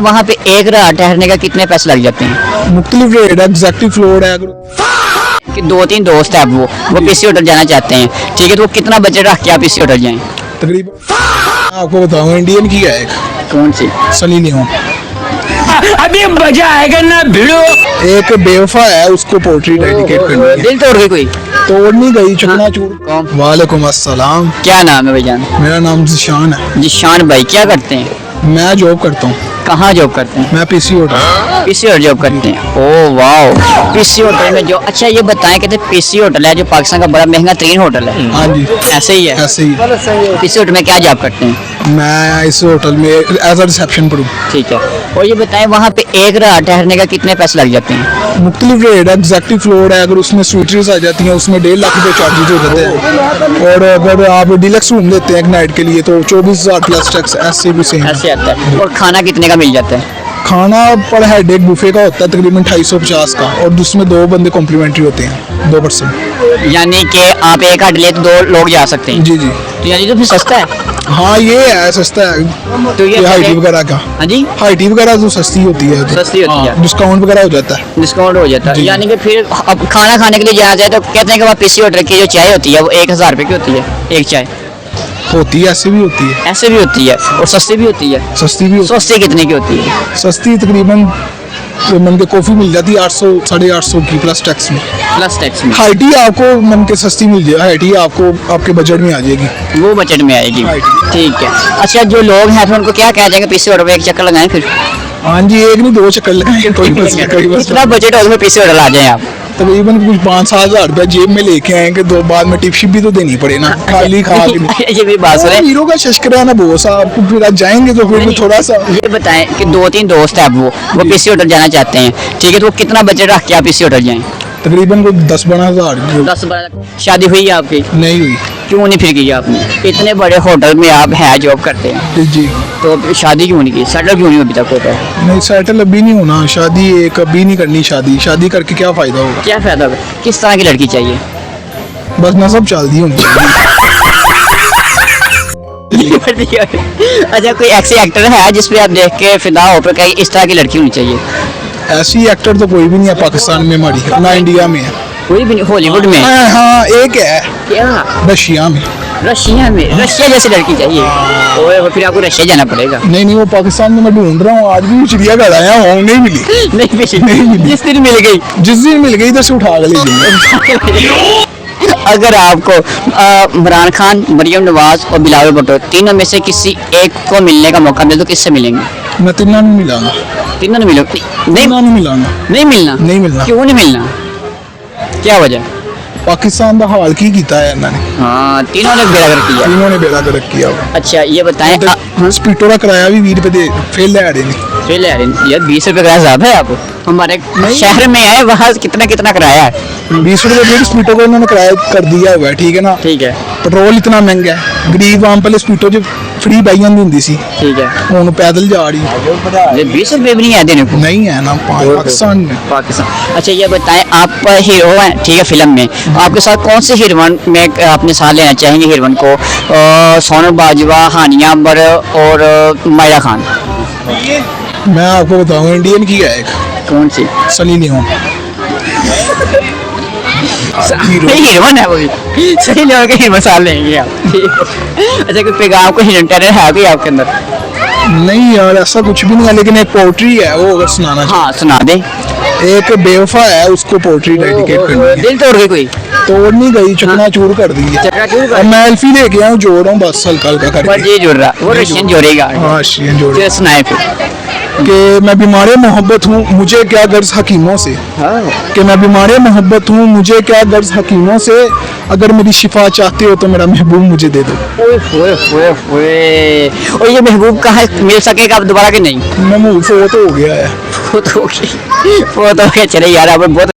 वहाँ पे एक रात ठहरने का कितने पैसे लग जाते हैं? मुख्तलिफ रेट है, एग्जैक्टिव फ्लोर है। कि दो तीन दोस्त है वो पीसी होटल जाना चाहते हैं, ठीक है, तो वो कितना बजट रख के आप पीसी होटल जाएं? तकरीबन आपको बताऊंगा, इंडियन की है एक, कौन सी? Sunny Leone. अभी मजा आएगा ना भिड़ो। एक बेवफा है, उसको पोर्ट्री डेडिकेट करनी है। दिल तोड़ गई कोई? तोड़ नहीं गई, चकनाचूर। कौन? वालेकुम अस्सलाम। क्या नाम है भाईजान? मेरा नाम जिशान है। जिशान भाई क्या करते हैं? मैं जॉब करता हूँ। कहाँ जॉब करते हैं? मैं PC hotel. PC hotel job करते हैं। ओह वाह, पीसी होटल में जो, अच्छा ये बताएं कि पीसी होटल है जो पाकिस्तान का बड़ा महंगा तरीन होटल है? हाँ जी, ऐसे ही है? ऐसे ही। पीसी होटल में क्या जॉब करते हैं? मैं इस होटल में एज अ रिसेप्शन पर हूँ। ठीक है, और ये बताएं वहाँ पे एक रात ठहरने का कितने पैसे लग जाते हैं? मुख्तलिफ रेट है, एग्जैक्टिव फ्लोर है। अगर उसमें स्वीटरीज आ जाती हैं उसमें 1.5 लाख रुपए चार्जेज हो जाते हैं, और अगर आप डिलक्स रूम लेते हैं एक नाइट के लिए तो 24,000 प्लस टैक्स ऐसे भी सेम। ऐसे आता है। और खाना कितने का मिल जाता है? खाना पर हेड एक बुफे का होता है तकरीबन 250 का, और उसमें 2 बंदे कॉम्प्लीमेंट्री होते हैं, 2%। यानी कि आप एक आर्डर ले तो 2 लोग जा सकते हैं। जी जी। तो यानी तो फिर सस्ता है। हाँ ये है, सस्ता है। तो ये हाईटी वगैरह का, हाँ जी, हाईटी वगैरह तो सस्ती होती है, तो सस्ती होती है, डिस्काउंट वगैरह हो जाता है। डिस्काउंट हो जाता है। जी। यानी कि फिर अब खाना खाने के लिए जाना चाहे तो कहते हैं कि वहाँ पीसी होटल की जो चाय होती है वो 1000 रुपये की होती है, एक चाय। होती है, ऐसे भी होती है, ऐसे भी होती है और सस्ती भी होती है। सस्ती भी होती सस्ती कितने की होती है? है। सस्ती तकरीबन मन के कॉफी मिल जाती है 800 850 की प्लस टैक्स में। प्लस टैक्स में? हाईटी आपको मन के सस्ती मिल जाएगी, हाईटी आपको आपके बजट में आ जाएगी। वो बजट में आएगी। Right. ठीक है। अच्छा जो लोग हैं फिर उनको क्या कह देंगे पीसी होटल में एक चक्कर लगाएं फिर? हाँ जी, एक नहीं 2 चक्कर लगाएंगे, कोई मसला कोई मसला। कितना बजट होगा पीसी होटल आ जाए आप? तकरीबन कुछ 5-7 हज़ार रुपया जेब में लेके आएंगे, 2 बाद में टिप शिप भी तो देनी पड़े ना, खाली खा के नहीं। ये भी बात सुने, हीरो का शशकरा है ना बोस, आपको फिर आज जाएंगे तो फिर थोड़ा सा। ये बताएं कि 2-3 दोस्त हैं वो पीसी होटल जाना चाहते हैं, ठीक है, तो वो कितना बजट रख के आप पीसी होटल जाएं? तकरीबन कोई 10-12 हज़ार। 10-12। शादी हुई है आपकी? नहीं हुई। क्यों नहीं फिर की आपने? इतने बड़े होटल में आप है जॉब करते हैं, जी। तो शादी क्यों नहीं की? सेटल क्यों नहीं अभी तक होता है? नहीं, सेटल अभी नहीं होना, शादी एक अभी नहीं करनी। शादी करके क्या फायदा होगा? क्या फायदा होगा? किस तरह की लड़की चाहिए? बस नसब चल दी होनी चाहिए। अच्छा कोई ऐसे एक्टर है जिसपे आप देख के फिदा हो पे कहीं इस तरह की लड़की होनी चाहिए? ऐसी एक्टर तो कोई भी नहीं है पाकिस्तान में हमारी, ना इंडिया में है। कोई भी नहीं? हॉलीवुड में? हाँ एक है, क्या? रशिया में। रशिया में? रशिया जैसी लड़की चाहिए? ओए फिर आपको रशिया जाना पड़ेगा। नहीं वो पाकिस्तान में मैं ढूंढ रहा हूँ, आज भी चिड़ियाघर आया हूँ, नहीं मिली। नहीं मिली। जिस दिन मिल गई? जिस दिन मिल गई तो से उठा के ले जाऊंगा। अगर आपको इमरान खान, मरियम नवाज और बिलावल भुट्टो तीनों में से किसी एक को मिलने का मौका मिले तो किससे मिलेंगे? मैं तीनों नहीं मिलाऊंगा। तीनों नहीं मिलोगे? तीनों नहीं मिलाऊंगा। नहीं मिलना? नहीं मिलना। क्यों नहीं मिलना? क्या वजह? पाकिस्तान का हाल की कीता है इन्होंने। हाँ, तीनों ने बेड़ा गर्क किया। तीनों ने बेड़ा गर्क किया हुआ। अच्छा ये बताएं, स्पीटो का किराया भी 20 रुपए दे फेल ले रहे हैं। फेल यार 20 रुपये किराया ज्यादा है आपको? हमारे शहर में है, वहाँ कितना कितना किराया है? 20 रुपए स्पीटो को इन्होंने किराया कर दिया हुआ है, ठीक है ना। ठीक है। पेट्रोल इतना महंगा है, गरीब आम पहले स्पीटो जो फ्री बाइयां दी सी, ठीक है, ਹੁਣ पैदल जा रही। ये 20 रुपये भी नहीं है देने को? नहीं है ना पाकिस्तान में। पाकिस्तान। अच्छा ये बताएं, आप हीरो हैं, ठीक है, फिल्म में आपके साथ कौन से हीरोइन में अपने साथ लेना चाहेंगे हीरोइन को? सोनम बाजवा, हानिया अंबर और मायरा खान? मैं आपको बताऊंगा, इंडियन की है एक, कौन सी? Sunny Leone. हीरोइन है वो भी? सही लोगों के हीरो साथ लेंगे आप? अच्छा कोई पैगाम को हिडन टैलेंट है भी आपके अंदर? नहीं यार ऐसा कुछ भी नहीं है, लेकिन एक पोर्ट्री है, वो अगर सुनाना हाँ सुना दे। एक बेवफा है, उसको पोर्ट्री डेडिकेट करनी है। दिल तोड़ गई कोई? तोड़ नहीं गई, चकनाचूर कर दी है। चकनाचूर कर? अब मैं एल्फी लेके आया हूँ, जोड़ रहा हूँ बस हल्का हल्का पर करके। ये जोड़ रहा, वो रशियन जोड़ेगा। हाँ रशियन जोड़। फिर सुनाए फिर। कि मैं बीमार मोहब्बत हूँ, मुझे क्या गर्ज हकीमों से। कि मैं बीमार मोहब्बत हूँ, मुझे क्या गर्ज हकीमों से, अगर मेरी शिफा चाहते हो तो मेरा महबूब मुझे दे दो। और ये महबूब कहाँ मिल सकेगा अब दोबारा कि नहीं? मैं मुँह से वो तो हो गया है। वो तो हो गया चले यार, अब बहुत